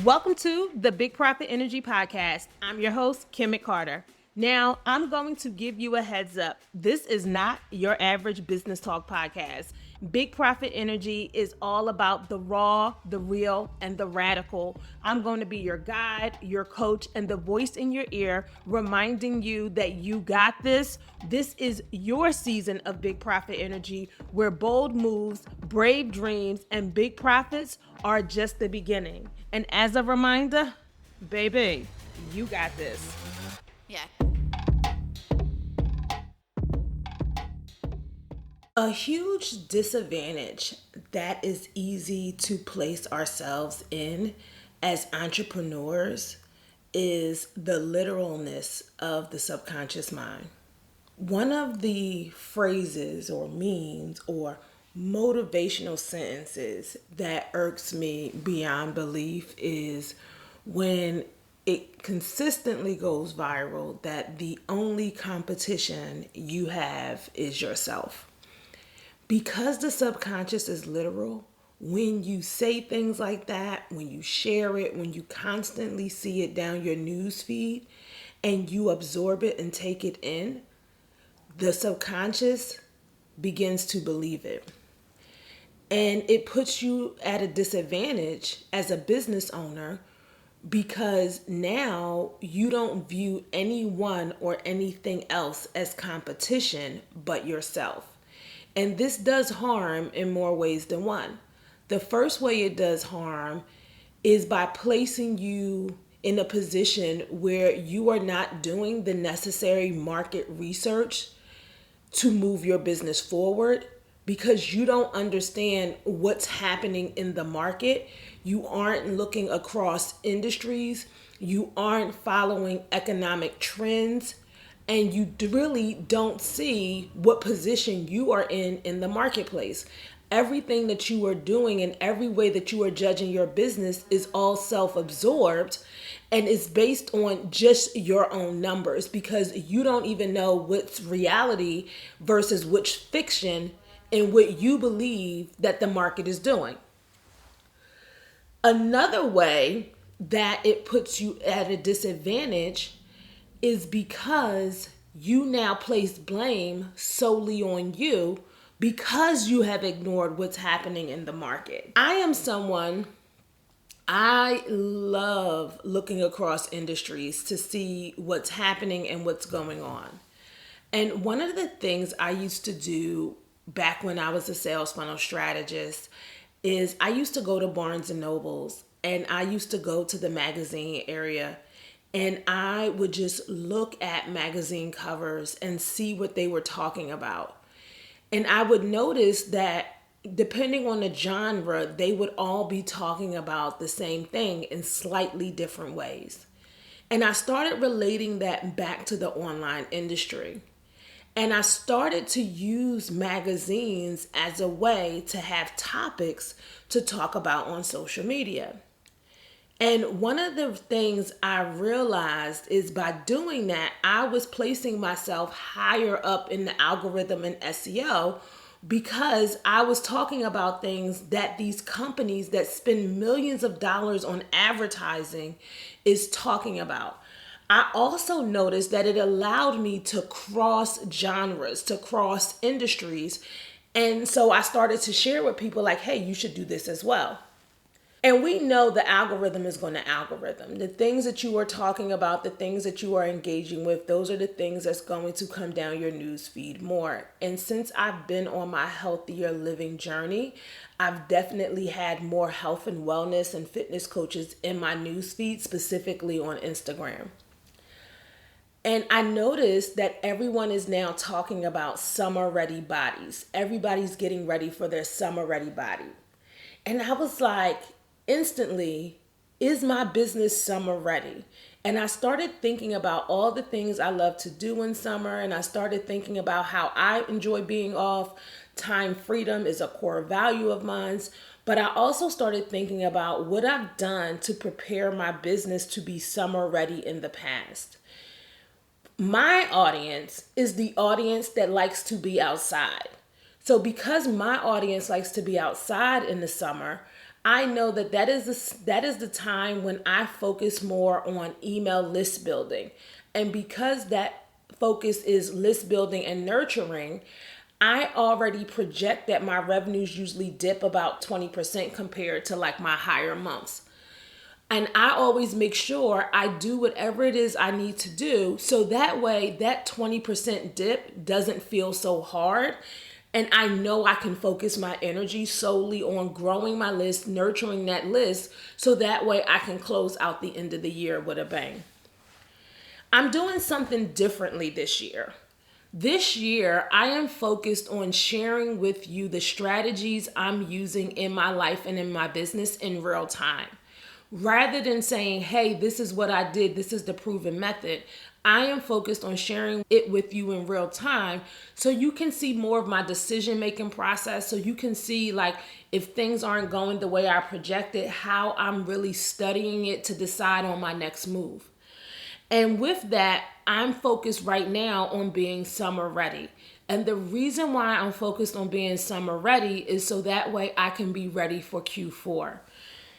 Welcome to the Big Profit Energy Podcast. I'm your host, Kim McCarter. Now, I'm going to give you a heads up. This is not your average business talk podcast. Big Profit Energy is all about the raw, the real, and the radical. I'm going to be your guide, your coach, and the voice in your ear, reminding you that you got this. This is your season of Big Profit Energy, where bold moves, brave dreams, and big profits are just the beginning. And as a reminder, baby, you got this. Yeah. A huge disadvantage that is easy to place ourselves in as entrepreneurs is the literalness of the subconscious mind. One of the phrases or memes or motivational sentences that irks me beyond belief is when it consistently goes viral that the only competition you have is yourself. Because the subconscious is literal, when you say things like that, when you share it, when you constantly see it down your news feed and you absorb it and take it in, the subconscious begins to believe it. And it puts you at a disadvantage as a business owner because now you don't view anyone or anything else as competition but yourself. And this does harm in more ways than one. The first way it does harm is by placing you in a position where you are not doing the necessary market research to move your business forward because you don't understand what's happening in the market. You aren't looking across industries. You aren't following economic trends. And you really don't see what position you are in the marketplace. Everything that you are doing and every way that you are judging your business is all self-absorbed and is based on just your own numbers because you don't even know what's reality versus which fiction and what you believe that the market is doing. Another way that it puts you at a disadvantage is because you now place blame solely on you because you have ignored what's happening in the market. I love looking across industries to see what's happening and what's going on. And one of the things I used to do back when I was a sales funnel strategist is I used to go to Barnes and Nobles and I used to go to the magazine area and I would just look at magazine covers and see what they were talking about. And I would notice that depending on the genre, they would all be talking about the same thing in slightly different ways. And I started relating that back to the online industry. And I started to use magazines as a way to have topics to talk about on social media. And one of the things I realized is by doing that, I was placing myself higher up in the algorithm and SEO because I was talking about things that these companies that spend millions of dollars on advertising is talking about. I also noticed that it allowed me to cross genres, to cross industries. And so I started to share with people like, hey, you should do this as well. And we know the algorithm is going to algorithm. The things that you are talking about, the things that you are engaging with, those are the things that's going to come down your news feed more. And since I've been on my healthier living journey, I've definitely had more health and wellness and fitness coaches in my news feed, specifically on Instagram. And I noticed that everyone is now talking about summer ready bodies. Everybody's getting ready for their summer ready body. And I was like, instantly, is my business summer ready? And I started thinking about all the things I love to do in summer. And I started thinking about how I enjoy being off. Time freedom is a core value of mine. But I also started thinking about what I've done to prepare my business to be summer ready in the past. My audience is the audience that likes to be outside. So because my audience likes to be outside in the summer, I know that that is the time when I focus more on email list building. And because that focus is list building and nurturing, I already project that my revenues usually dip about 20% compared to like my higher months. And I always make sure I do whatever it is I need to do so that way that 20% dip doesn't feel so hard. And I know I can focus my energy solely on growing my list, nurturing that list, so that way I can close out the end of the year with a bang. I'm doing something differently this year. This year, I am focused on sharing with you the strategies I'm using in my life and in my business in real time. Rather than saying, hey, this is what I did, this is the proven method, I am focused on sharing it with you in real time so you can see more of my decision-making process, so you can see like if things aren't going the way I projected, how I'm really studying it to decide on my next move. And with that, I'm focused right now on being summer ready. And the reason why I'm focused on being summer ready is so that way I can be ready for Q4.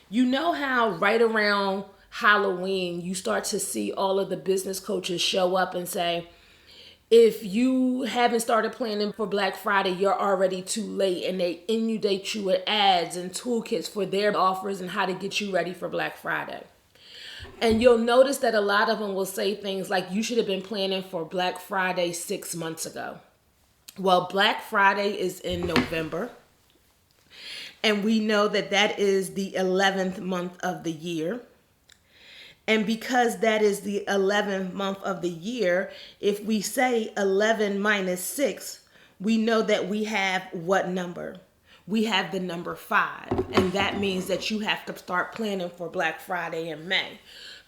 You know how right around Halloween, you start to see all of the business coaches show up and say, if you haven't started planning for Black Friday, you're already too late. And they inundate you with ads and toolkits for their offers and how to get you ready for Black Friday. And you'll notice that a lot of them will say things like, you should have been planning for Black Friday 6 months ago. Well, Black Friday is in November. And we know that that is the 11th month of the year. And because that is the 11th month of the year, if we say 11 minus 6, we know that we have what number? We have the number 5. And that means that you have to start planning for Black Friday in May.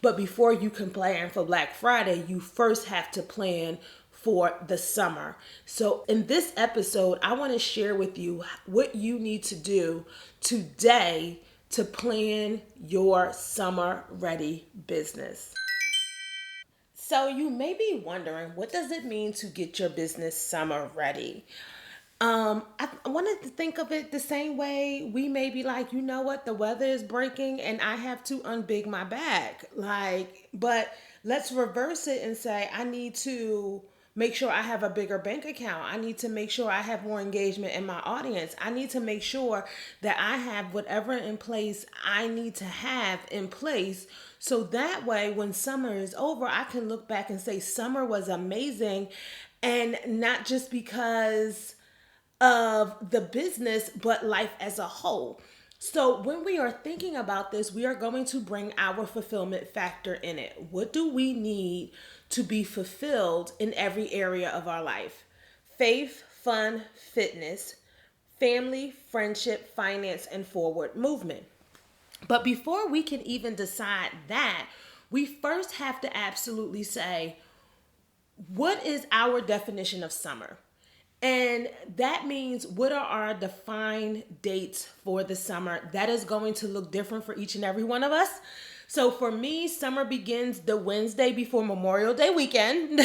But before you can plan for Black Friday, you first have to plan for the summer. So in this episode, I want to share with you what you need to do today to plan your summer ready business. So you may be wondering, what does it mean to get your business summer ready? I wanted to think of it the same way we may be like, you know what, the weather is breaking and I have to unbig my bag. But let's reverse it and say, I need to make sure I have a bigger bank account. I need to make sure I have more engagement in my audience. I need to make sure that I have whatever in place I need to have in place. So that way, when summer is over, I can look back and say summer was amazing. And not just because of the business, but life as a whole. So when we are thinking about this, we are going to bring our fulfillment factor in it. What do we need to be fulfilled in every area of our life? Faith, fun, fitness, family, friendship, finance, and forward movement. But before we can even decide that, we first have to absolutely say, what is our definition of summer? And that means, what are our defined dates for the summer? That is going to look different for each and every one of us. So for me, summer begins the Wednesday before Memorial Day weekend.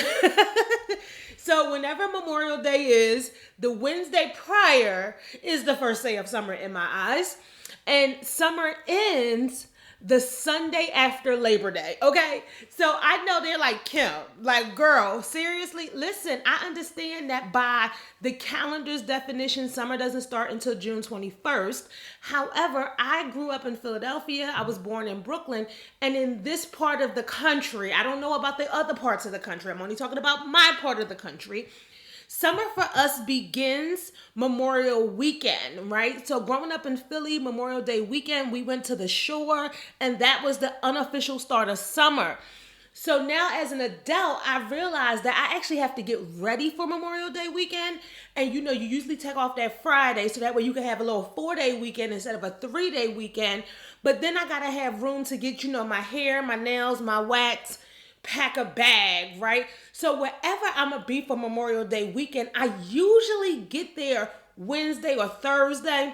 So whenever Memorial Day is, the Wednesday prior is the first day of summer in my eyes. And summer ends the Sunday after Labor Day, okay? So I know they're like, Kim, like, girl, seriously? Listen, I understand that by the calendar's definition, summer doesn't start until June 21st. However, I grew up in Philadelphia. I was born in Brooklyn. And in this part of the country, I don't know about the other parts of the country. I'm only talking about my part of the country. Summer for us begins Memorial Weekend, right? So growing up in Philly, Memorial Day weekend, we went to the shore, and that was the unofficial start of summer. So now as an adult, I realized that I actually have to get ready for Memorial Day weekend. And you usually take off that Friday so that way you can have a little 4-day weekend instead of a 3-day weekend. But then I got to have room to get, my hair, my nails, my wax, pack a bag, right? So wherever I'm gonna be for Memorial Day weekend, I usually get there Wednesday or Thursday.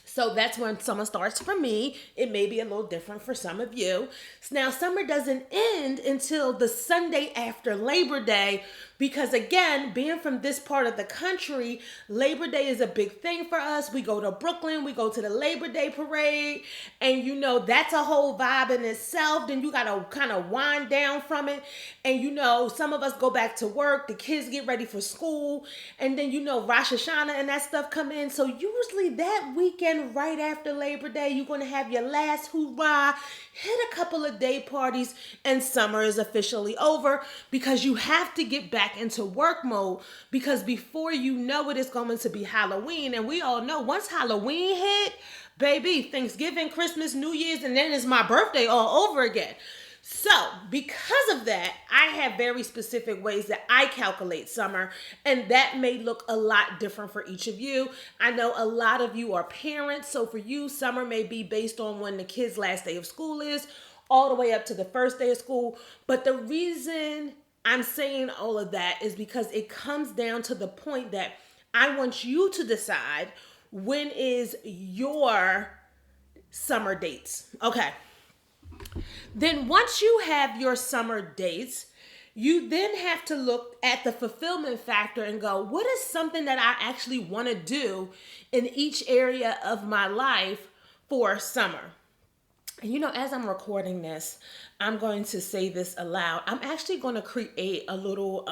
So that's when summer starts for me. It may be a little different for some of you. Now, summer doesn't end until the Sunday after Labor Day Because again, being from this part of the country, Labor Day is a big thing for us. We go to Brooklyn, we go to the Labor Day parade, and you know, that's a whole vibe in itself. Then you gotta kind of wind down from it. And you know, some of us go back to work, the kids get ready for school, and then you know, Rosh Hashanah and that stuff come in. So usually that weekend right after Labor Day, you're gonna have your last hoorah, hit a couple of day parties, and summer is officially over because you have to get back into work mode, because before you know it, it's going to be Halloween. And we all know once Halloween hit, baby, Thanksgiving, Christmas, New Year's, and then it's my birthday all over again. So because of that, I have very specific ways that I calculate summer, and that may look a lot different for each of you. I know a lot of you are parents, so for you, summer may be based on when the kid's last day of school is, all the way up to the first day of school. But the reason I'm saying all of that is because it comes down to the point that I want you to decide when is your summer dates. Okay. Then once you have your summer dates, you then have to look at the fulfillment factor and go, what is something that I actually want to do in each area of my life for summer? And you know, as I'm recording this, I'm going to say this aloud. I'm actually going to create a little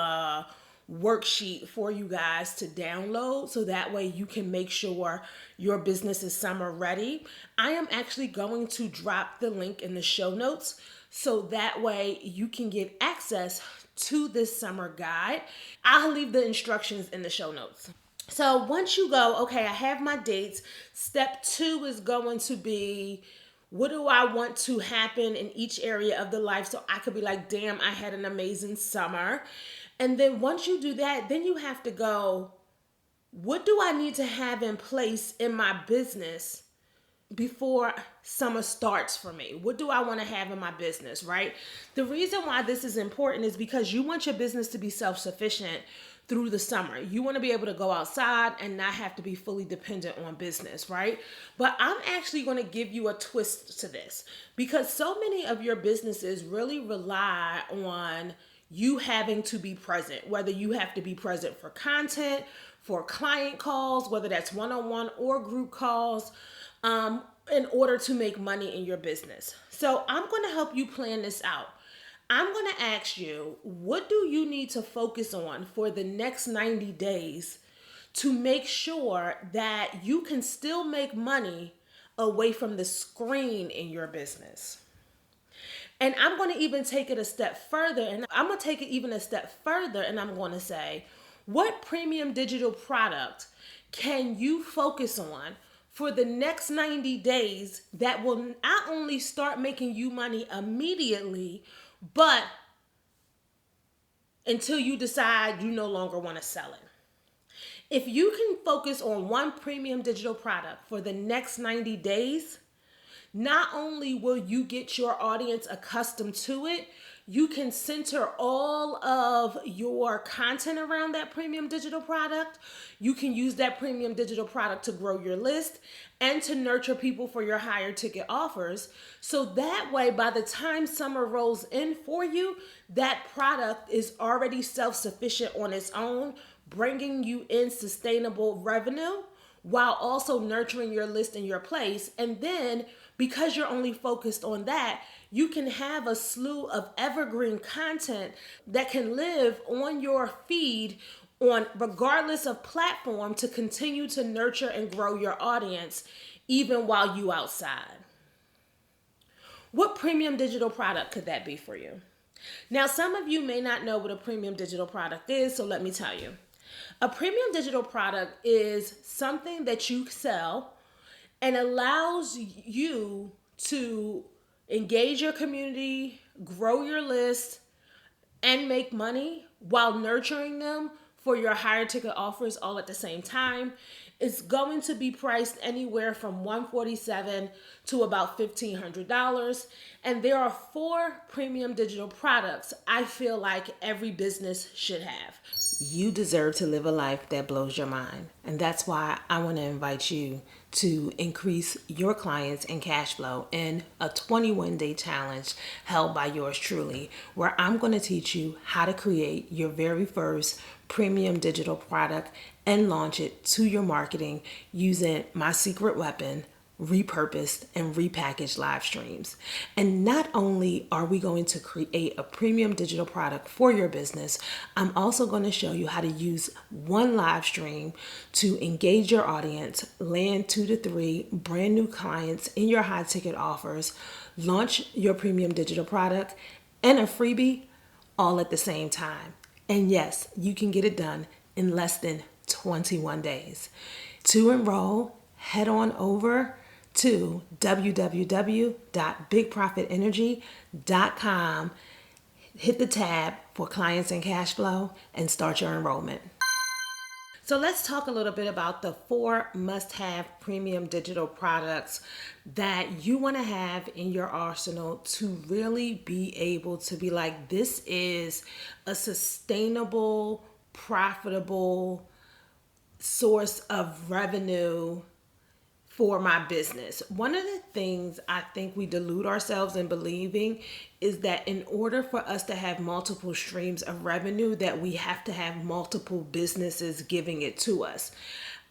worksheet for you guys to download so that way you can make sure your business is summer ready. I am actually going to drop the link in the show notes so that way you can get access to this summer guide. I'll leave the instructions in the show notes. So once you go, okay, I have my dates. Step 2 is going to be, what do I want to happen in each area of the life so I could be like, damn, I had an amazing summer. And then once you do that, then you have to go, what do I need to have in place in my business before summer starts for me? What do I want to have in my business, right? The reason why this is important is because you want your business to be self-sufficient through the summer. You want to be able to go outside and not have to be fully dependent on business, right? But I'm actually going to give you a twist to this because so many of your businesses really rely on you having to be present, whether you have to be present for content, for client calls, whether that's one-on-one or group calls, in order to make money in your business. So I'm going to help you plan this out. I'm going to ask you, what do you need to focus on for the next 90 days to make sure that you can still make money away from the screen in your business? And I'm going to even take it a step further, and I'm going to take it even a step further, and I'm going to say, what premium digital product can you focus on for the next 90 days that will not only start making you money immediately, but until you decide you no longer want to sell it? If you can focus on one premium digital product for the next 90 days, not only will you get your audience accustomed to it, you can center all of your content around that premium digital product. You can use that premium digital product to grow your list and to nurture people for your higher ticket offers. So that way, by the time summer rolls in for you, that product is already self-sufficient on its own, bringing you in sustainable revenue while also nurturing your list in your place. And then because you're only focused on that, you can have a slew of evergreen content that can live on your feed on regardless of platform to continue to nurture and grow your audience even while you outside. What premium digital product could that be for you? Now, some of you may not know what a premium digital product is, so let me tell you. A premium digital product is something that you sell and allows you to engage your community, grow your list, and make money while nurturing them for your higher ticket offers all at the same time. It's going to be priced anywhere from $147 to about $1,500. And there are 4 premium digital products I feel like every business should have. You deserve to live a life that blows your mind. And that's why I want to invite you to increase your clients and cash flow in a 21-day challenge held by yours truly, where I'm going to teach you how to create your very first premium digital product and launch it to your marketing using my secret weapon, repurposed and repackaged live streams. And not only are we going to create a premium digital product for your business, I'm also going to show you how to use one live stream to engage your audience, land 2 to 3 brand new clients in your high ticket offers, launch your premium digital product and a freebie all at the same time. And yes, you can get it done in less than 21 days. To enroll, head on over to www.bigprofitenergy.com, hit the tab for clients and cash flow, and start your enrollment. So let's talk a little bit about the 4 must-have premium digital products that you want to have in your arsenal to really be able to be like, this is a sustainable, profitable source of revenue for my business. One of the things I think we delude ourselves in believing is that in order for us to have multiple streams of revenue, that we have to have multiple businesses giving it to us.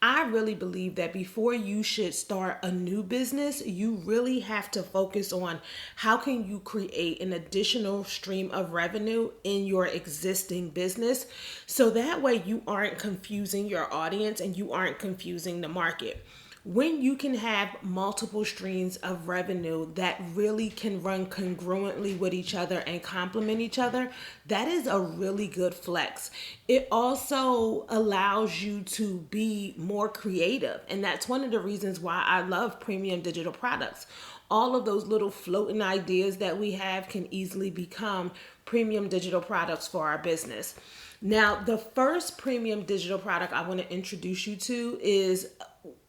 I really believe that before you should start a new business, you really have to focus on how can you create an additional stream of revenue in your existing business, so that way you aren't confusing your audience and you aren't confusing the market. When you can have multiple streams of revenue that really can run congruently with each other and complement each other, that is a really good flex. It also allows you to be more creative. And that's one of the reasons why I love premium digital products. All of those little floating ideas that we have can easily become premium digital products for our business. Now, the first premium digital product I want to introduce you to is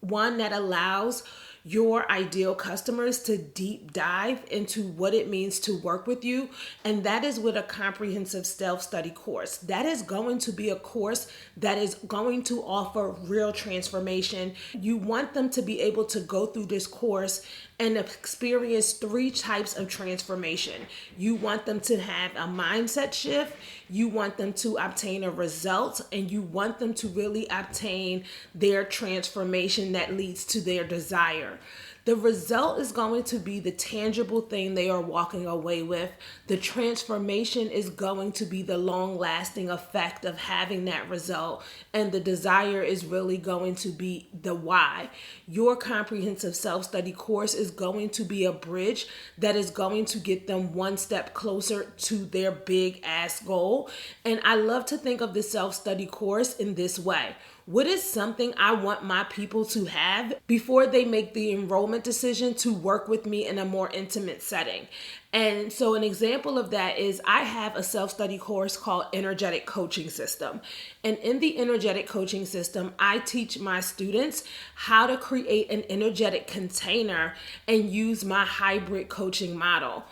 one that allows your ideal customers to deep dive into what it means to work with you. And that is with a comprehensive self-study course. That is going to be a course that is going to offer real transformation. You want them to be able to go through this course and experience 3 types of transformation. You want them to have a mindset shift, you want them to obtain a result, and you want them to really obtain their transformation that leads to their desire. The result is going to be the tangible thing they are walking away with. The transformation is going to be the long-lasting effect of having that result. And the desire is really going to be the why. Your comprehensive self-study course is going to be a bridge that is going to get them one step closer to their big ass goal. And I love to think of the self-study course in this way. What is something I want my people to have before they make the enrollment decision to work with me in a more intimate setting? And so an example of that is I have a self-study course called Energetic Coaching System. And in the Energetic Coaching System, I teach my students how to create an energetic container and use my hybrid coaching model.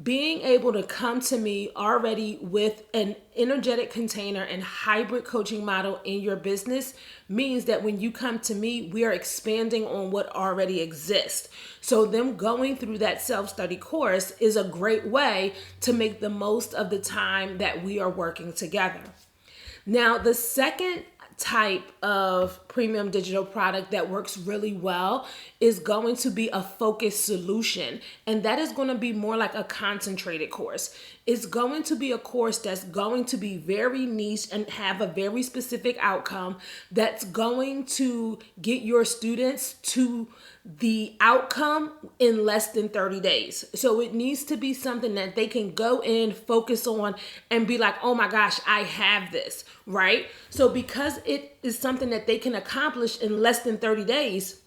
Being able to come to me already with an energetic container and hybrid coaching model in your business means that when you come to me, we are expanding on what already exists. So them going through that self-study course is a great way to make the most of the time that we are working together. Now, the second type of premium digital product that works really well is going to be a focused solution. And that is going to be more like a concentrated course. It's going to be a course that's going to be very niche and have a very specific outcome that's going to get your students to the outcome in less than 30 days. So it needs to be something that they can go in, focus on, and be like, oh my gosh, I have this, right? So because it is something that they can accomplish in less than 30 days,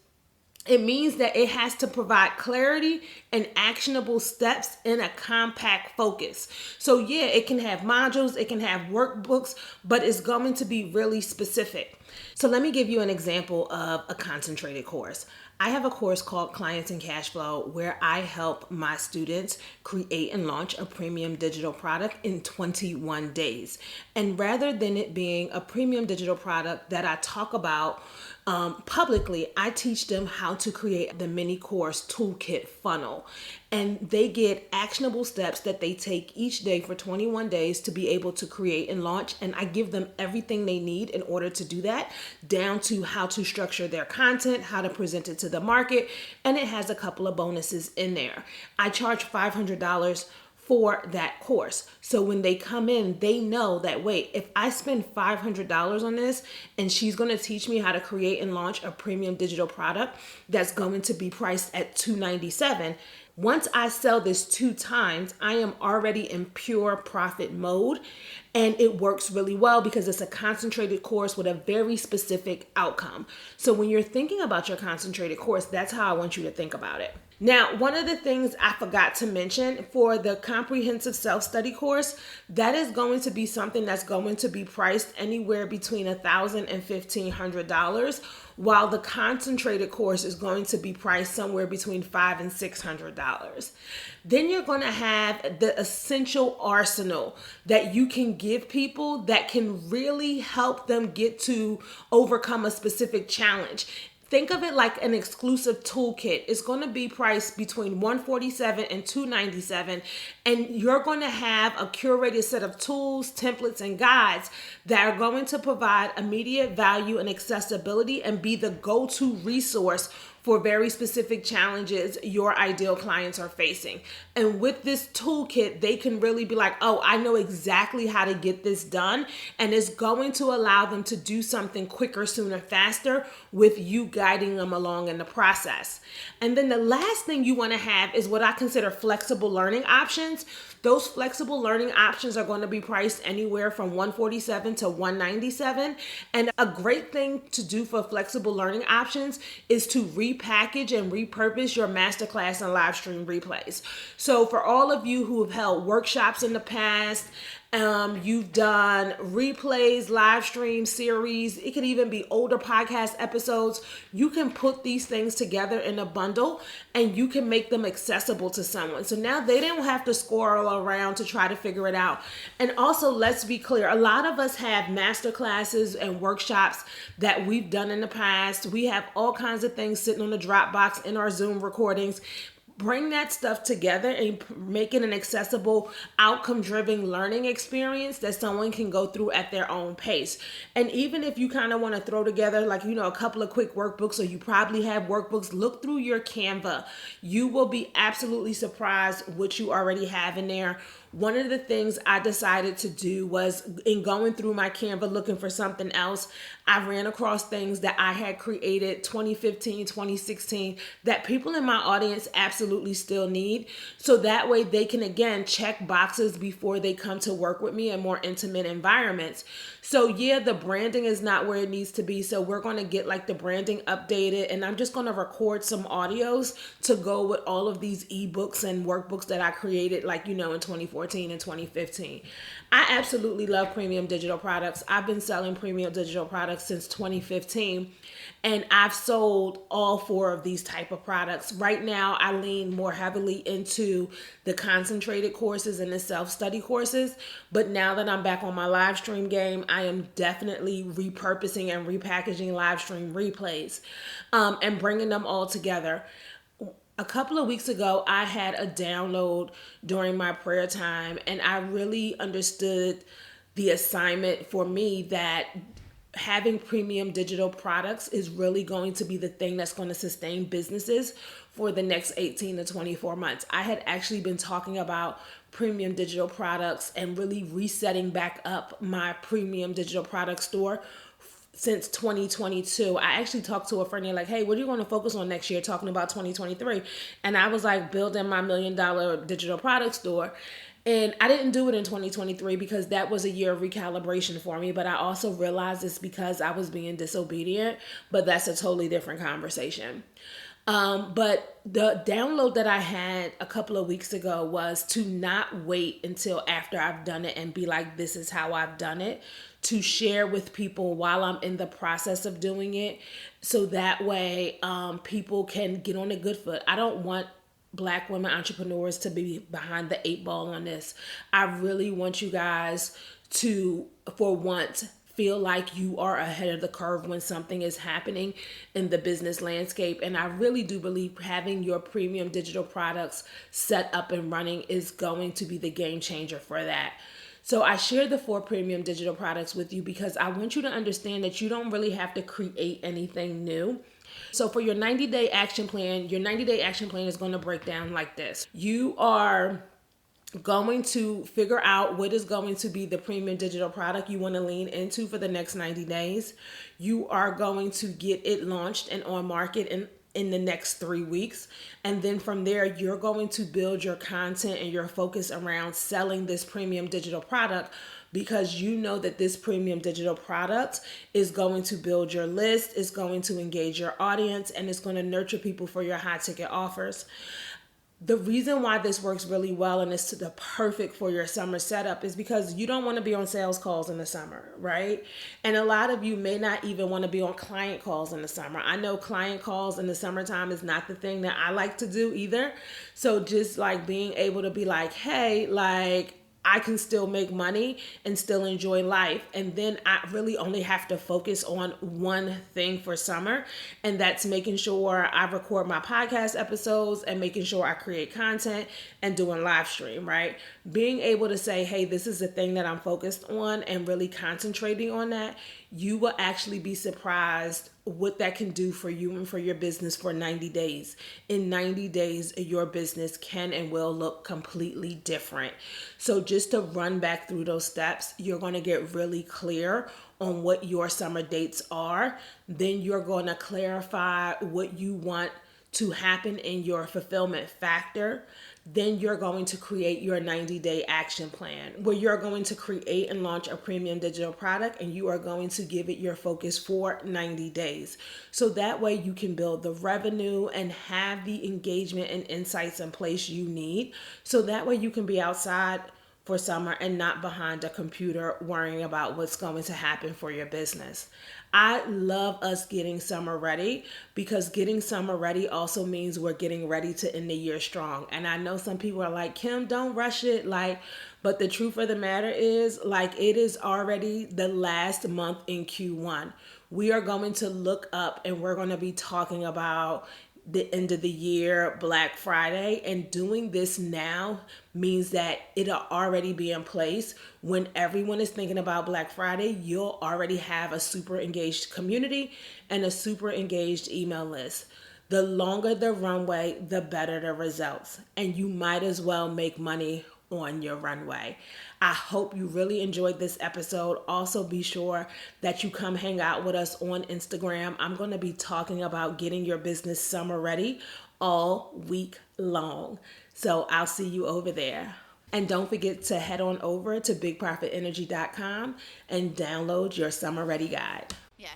it means that it has to provide clarity and actionable steps in a compact focus. So yeah, it can have modules, it can have workbooks, but it's going to be really specific. So let me give you an example of a concentrated course. I have a course called Clients and Cash Flow where I help my students create and launch a premium digital product in 21 days. And rather than it being a premium digital product that I talk about publicly, I teach them how to create the mini course toolkit funnel. And they get actionable steps that they take each day for 21 days to be able to create and launch. And I give them everything they need in order to do that, down to how to structure their content, how to present it to the market. And it has a couple of bonuses in there. I charge $500 for that course. So when they come in, they know that, wait, if I spend $500 on this and she's going to teach me how to create and launch a premium digital product that's going to be priced at $297. Once I sell this 2 times, I am already in pure profit mode, and it works really well because it's a concentrated course with a very specific outcome. So when you're thinking about your concentrated course, that's how I want you to think about it. Now, one of the things I forgot to mention for the comprehensive self-study course, that is going to be something that's going to be priced anywhere between $1,000 and $1,500, while the concentrated course is going to be priced somewhere between $500 and $600. Then you're going to have the essential arsenal that you can give people that can really help them get to overcome a specific challenge. Think of it like an exclusive toolkit. It's going to be priced between $147 and $297, and you're going to have a curated set of tools, templates, and guides that are going to provide immediate value and accessibility and be the go-to resource for very specific challenges your ideal clients are facing. And with this toolkit, they can really be like, oh, I know exactly how to get this done. And it's going to allow them to do something quicker, sooner, faster with you guiding them along in the process. And then the last thing you want to have is what I consider flexible learning options. Those flexible learning options are going to be priced anywhere from $147 to $197. And a great thing to do for flexible learning options is to repackage and repurpose your masterclass and live stream replays. So for all of you who have held workshops in the past, you've done replays, live stream series, it could even be older podcast episodes. You can put these things together in a bundle and you can make them accessible to someone. So now they don't have to squirrel around to try to figure it out. And also, let's be clear, a lot of us have master classes and workshops that we've done in the past. We have all kinds of things sitting on the Dropbox in our Zoom recordings. Bring that stuff together and make it an accessible, outcome-driven learning experience that someone can go through at their own pace. And even if you kind of want to throw together a couple of quick workbooks, or you probably have workbooks, look through your Canva. You will be absolutely surprised what you already have in there. One of the things I decided to do was, in going through my Canva looking for something else, I ran across things that I had created 2015, 2016 that people in my audience absolutely still need. So that way they can, again, check boxes before they come to work with me in more intimate environments. So yeah, the branding is not where it needs to be. So we're going to get the branding updated, and I'm just going to record some audios to go with all of these ebooks and workbooks that I created in 2014 and 2015. I absolutely love premium digital products. I've been selling premium digital products since 2015, and I've sold all 4 of these type of products. Right now, I lean more heavily into the concentrated courses and the self-study courses, but now that I'm back on my live stream game, I am definitely repurposing and repackaging live stream replays and bringing them all together. A couple of weeks ago, I had a download during my prayer time, and I really understood the assignment for me that having premium digital products is really going to be the thing that's going to sustain businesses for the next 18 to 24 months. I had actually been talking about premium digital products and really resetting back up my premium digital product store since 2022. I actually talked to a friend and hey, what are you going to focus on next year? Talking about 2023. And I was building my $1 million digital product store. And I didn't do it in 2023 because that was a year of recalibration for me. But I also realized it's because I was being disobedient. But that's a totally different conversation. But the download that I had a couple of weeks ago was to not wait until after I've done it and be like, this is how I've done it, to share with people while I'm in the process of doing it. So that way people can get on a good foot. I don't want Black women entrepreneurs to be behind the 8 ball on this. I really want you guys to, for once, feel like you are ahead of the curve when something is happening in the business landscape. And I really do believe having your premium digital products set up and running is going to be the game changer for that. So I shared the 4 premium digital products with you because I want you to understand that you don't really have to create anything new. So for your 90-day action plan, your 90-day action plan is going to break down like this. You are going to figure out what is going to be the premium digital product you want to lean into for the next 90 days. You are going to get it launched and on market in the next 3 weeks. And then from there, you're going to build your content and your focus around selling this premium digital product, because you know that this premium digital product is going to build your list, is going to engage your audience, and it's going to nurture people for your high ticket offers. The reason why this works really well and it's the perfect for your summer setup is because you don't want to be on sales calls in the summer, right? And a lot of you may not even want to be on client calls in the summer. I know client calls in the summertime is not the thing that I like to do either. So just like being able to be like, hey, like, I can still make money and still enjoy life. And then I really only have to focus on one thing for summer. And that's making sure I record my podcast episodes and making sure I create content and doing live stream, right? Being able to say, hey, this is the thing that I'm focused on and really concentrating on that, you will actually be surprised what that can do for you and for your business for 90 days. In 90 days, your business can and will look completely different. So just to run back through those steps, you're going to get really clear on what your summer dates are. Then you're going to clarify what you want to happen in your fulfillment factor. Then you're going to create your 90-day action plan where you're going to create and launch a premium digital product, and you are going to give it your focus for 90 days. So that way you can build the revenue and have the engagement and insights in place you need. So that way you can be outside for summer and not behind a computer worrying about what's going to happen for your business. I love us getting summer ready, because getting summer ready also means we're getting ready to end the year strong. And I know some people are like, Kim, don't rush it. But the truth of the matter is, it is already the last month in Q1. We are going to look up and we're going to be talking about the end of the year, Black Friday, and doing this now means that it'll already be in place. When everyone is thinking about Black Friday, you'll already have a super engaged community and a super engaged email list. The longer the runway, the better the results. And you might as well make money on your runway. I hope you really enjoyed this episode. Also, be sure that you come hang out with us on Instagram. I'm going to be talking about getting your business summer ready all week long. So I'll see you over there. And don't forget to head on over to bigprofitenergy.com and download your summer ready guide. Yeah.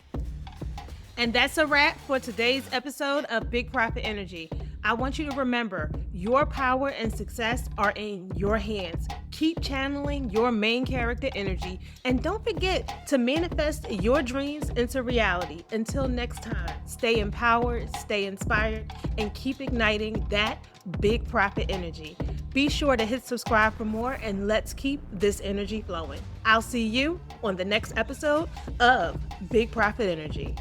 And that's a wrap for today's episode of Big Profit Energy. I want you to remember, your power and success are in your hands. Keep channeling your main character energy, and don't forget to manifest your dreams into reality. Until next time, stay empowered, stay inspired, and keep igniting that big profit energy. Be sure to hit subscribe for more, and let's keep this energy flowing. I'll see you on the next episode of Big Profit Energy.